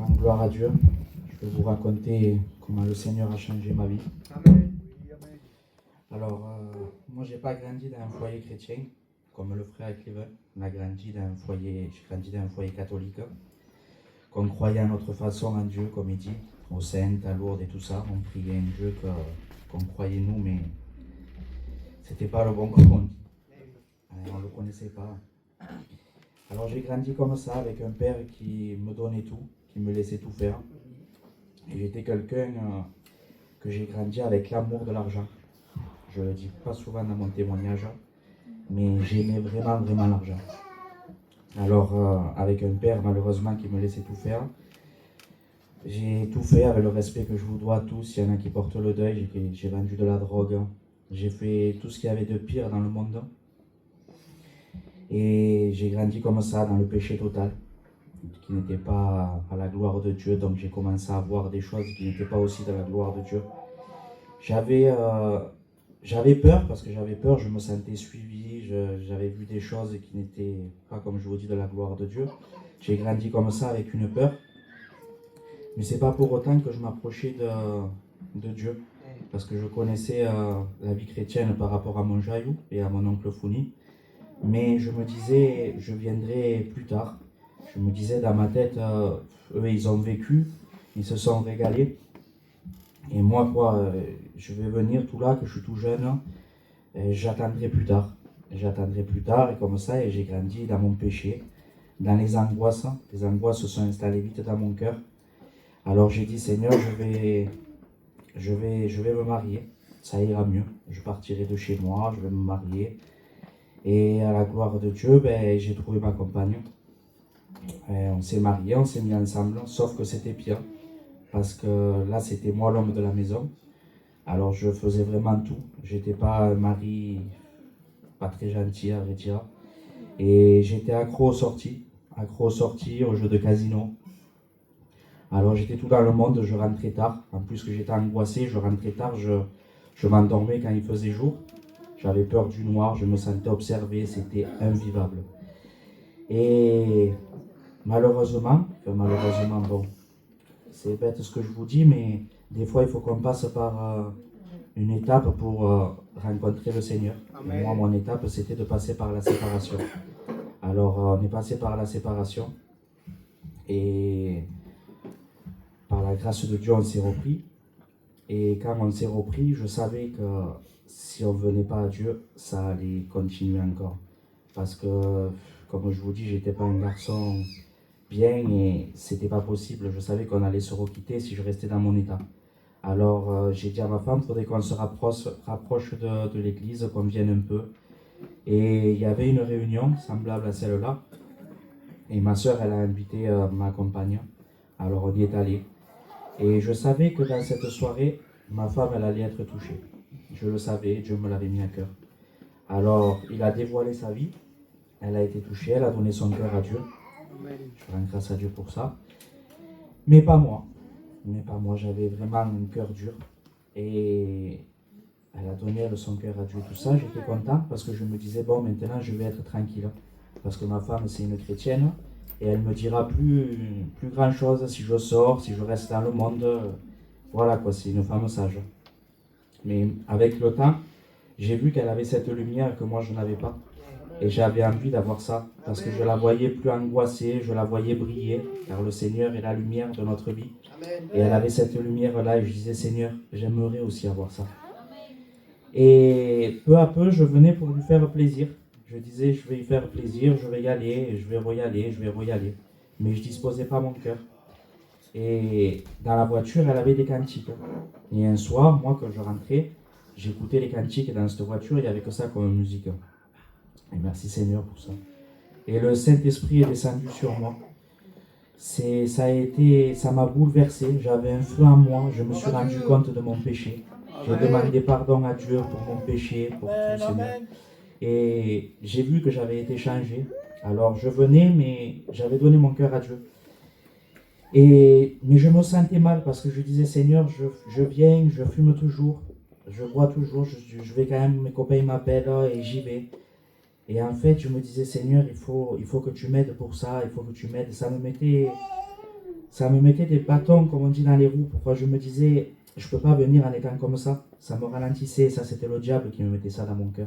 rendre gloire à Dieu. Je vais vous raconter comment le Seigneur a changé ma vie. Amen. Alors, moi, j'ai pas grandi dans un foyer chrétien, comme le frère Cleven. On a grandi dans un foyer, j'ai grandi dans un foyer catholique, qu'on croyait à notre façon en Dieu, comme il dit, aux saintes, à Lourdes et tout ça. On priait un Dieu qu'on croyait nous, mais c'était pas le bon comme on dit. On le connaissait pas. Alors j'ai grandi comme ça, avec un père qui me donnait tout, qui me laissait tout faire. Et j'étais quelqu'un que j'ai grandi avec l'amour de l'argent. Je ne le dis pas souvent dans mon témoignage, mais j'aimais vraiment, vraiment l'argent. Alors avec un père malheureusement qui me laissait tout faire, j'ai tout fait avec le respect que je vous dois tous. Il y en a qui portent le deuil, j'ai vendu de la drogue, j'ai fait tout ce qu'il y avait de pire dans le monde. Et j'ai grandi comme ça, dans le péché total, qui n'était pas à la gloire de Dieu. Donc j'ai commencé à voir des choses qui n'étaient pas aussi de la gloire de Dieu. J'avais peur, parce que j'avais peur, je me sentais suivi, j'avais vu des choses qui n'étaient pas, comme je vous dis, de la gloire de Dieu. J'ai grandi comme ça, avec une peur. Mais c'est pas pour autant que je m'approchais de Dieu, parce que je connaissais la vie chrétienne par rapport à mon jaillou et à mon oncle Founi. Mais je me disais, je viendrai plus tard. Je me disais dans ma tête, eux ils ont vécu, ils se sont régalés. Et moi, je vais venir tout là, que je suis tout jeune, et j'attendrai plus tard. J'attendrai plus tard, et comme ça, et j'ai grandi dans mon péché, dans les angoisses. Les angoisses se sont installées vite dans mon cœur. Alors j'ai dit, Seigneur, je vais me marier, ça ira mieux. Je partirai de chez moi, je vais me marier. Et à la gloire de Dieu, j'ai trouvé ma compagne. On s'est mariés, on s'est mis ensemble, sauf que c'était pire. Parce que là, c'était moi l'homme de la maison. Alors je faisais vraiment tout. J'étais pas un mari pas très gentil, à vrai dire. Et j'étais accro aux sorties, aux jeux de casino. Alors j'étais tout dans le monde, je rentrais tard. En plus que j'étais angoissé, je rentrais tard, je m'endormais quand il faisait jour. J'avais peur du noir, je me sentais observé, c'était invivable. Et malheureusement, bon, c'est bête ce que je vous dis, mais des fois il faut qu'on passe par une étape pour rencontrer le Seigneur. Et moi, mon étape, c'était de passer par la séparation. Alors, on est passé par la séparation, et par la grâce de Dieu, on s'est repris. Et quand on s'est repris, je savais que si on ne venait pas à Dieu, ça allait continuer encore. Parce que, comme je vous dis, j'étais pas un garçon bien et c'était pas possible. Je savais qu'on allait se requitter si je restais dans mon état. Alors j'ai dit à ma femme, il faudrait qu'on se rapproche de l'église, qu'on vienne un peu. Et il y avait une réunion semblable à celle-là. Et ma soeur, elle a invité ma compagne. Alors on y est allé. Et je savais que dans cette soirée, ma femme, elle allait être touchée. Je le savais, Dieu me l'avait mis à cœur. Alors, il a dévoilé sa vie. Elle a été touchée, elle a donné son cœur à Dieu. Je rends grâce à Dieu pour ça. Mais pas moi. J'avais vraiment un cœur dur. Et elle a donné son cœur à Dieu, tout ça. J'étais content parce que je me disais, bon, maintenant je vais être tranquille. Parce que ma femme, c'est une chrétienne. Et elle me dira plus grand chose si je sors, si je reste dans le monde. Voilà quoi, c'est une femme sage. Mais avec le temps, j'ai vu qu'elle avait cette lumière que moi je n'avais pas. Et j'avais envie d'avoir ça, parce que je la voyais plus angoissée, je la voyais briller, car le Seigneur est la lumière de notre vie. Et elle avait cette lumière-là, et je disais, Seigneur, j'aimerais aussi avoir ça. Et peu à peu, je venais pour lui faire plaisir. Je disais, je vais lui faire plaisir, je vais y aller, je vais y aller. Mais je ne disposais pas mon cœur. Et dans la voiture, elle avait des cantiques. Et un soir, moi, quand je rentrais, j'écoutais les cantiques dans cette voiture, il n'y avait que ça comme musique. Et merci Seigneur pour ça. Et le Saint-Esprit est descendu sur moi. Ça m'a bouleversé. J'avais un feu en moi. Je me suis rendu compte de mon péché. J'ai demandé pardon à Dieu pour mon péché, pour tout, Seigneur. Et j'ai vu que j'avais été changé. Alors je venais, mais j'avais donné mon cœur à Dieu. Mais je me sentais mal parce que je disais, Seigneur, je viens, je fume toujours, je bois toujours, je vais quand même, mes copains m'appellent et j'y vais. Et en fait, je me disais, Seigneur, il faut que tu m'aides pour ça, il faut que tu m'aides. ça me mettait des bâtons, comme on dit, dans les roues. Pourquoi je me disais, je ne peux pas venir en étant comme ça. Ça me ralentissait, ça c'était le diable qui me mettait ça dans mon cœur.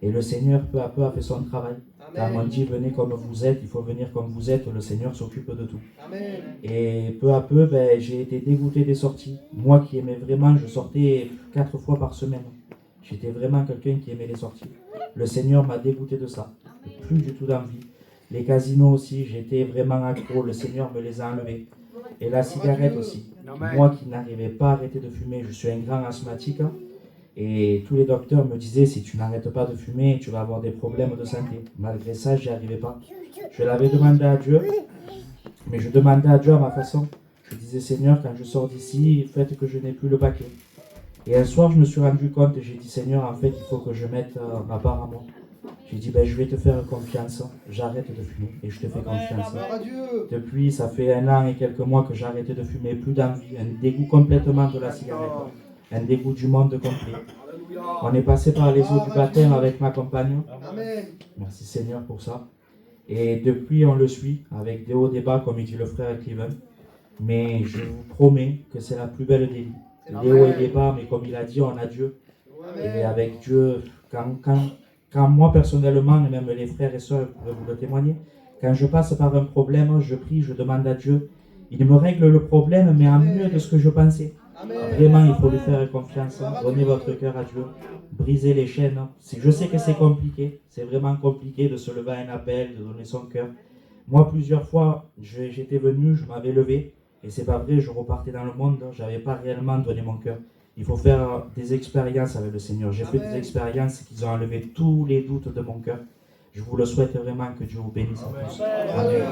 Et le Seigneur, peu à peu, a fait son travail. Quand on dit, venez comme vous êtes, il faut venir comme vous êtes, le Seigneur s'occupe de tout. Amen. Et peu à peu, j'ai été dégoûté des sorties. Moi qui aimais vraiment, je sortais 4 fois par semaine. J'étais vraiment quelqu'un qui aimait les sorties. Le Seigneur m'a dégoûté de ça. Plus du tout d'envie. Les casinos aussi, j'étais vraiment accro. Le Seigneur me les a enlevés. Et la cigarette aussi. Moi qui n'arrivais pas à arrêter de fumer, je suis un grand asthmatique. Et tous les docteurs me disaient, si tu n'arrêtes pas de fumer, tu vas avoir des problèmes de santé. Malgré ça, je n'y arrivais pas. Je l'avais demandé à Dieu, mais je demandais à Dieu à ma façon. Je disais, Seigneur, quand je sors d'ici, faites que je n'ai plus le paquet. Et un soir, je me suis rendu compte et j'ai dit, Seigneur, en fait, il faut que je mette ma part à moi. J'ai dit, je vais te faire confiance, j'arrête de fumer et je te fais confiance. Depuis, ça fait 1 an et quelques mois que j'ai arrêté de fumer, plus d'envie, un dégoût complètement de la cigarette, un dégoût du monde complet. On est passé par les eaux du baptême avec ma compagne. Merci Seigneur pour ça. Et depuis, on le suit avec des hauts et des bas, comme il dit le frère Cleveland. Mais je vous promets que c'est la plus belle des vies. Les hauts et les bas, mais comme il a dit, on a Dieu. Et avec Dieu, quand moi personnellement, et même les frères et sœurs peuvent vous le témoigner, quand je passe par un problème, je prie, je demande à Dieu. Il me règle le problème, mais en mieux de ce que je pensais. Vraiment, il faut lui faire confiance. Donnez votre cœur à Dieu. Brisez les chaînes. Je sais que c'est compliqué. C'est vraiment compliqué de se lever à un appel, de donner son cœur. Moi, plusieurs fois, j'étais venu, je m'avais levé. Et c'est pas vrai, je repartais dans le monde. Je n'avais pas réellement donné mon cœur. Il faut faire des expériences avec le Seigneur. J'ai fait des expériences qui ont enlevé tous les doutes de mon cœur. Je vous le souhaite vraiment, que Dieu vous bénisse à tous. Amen.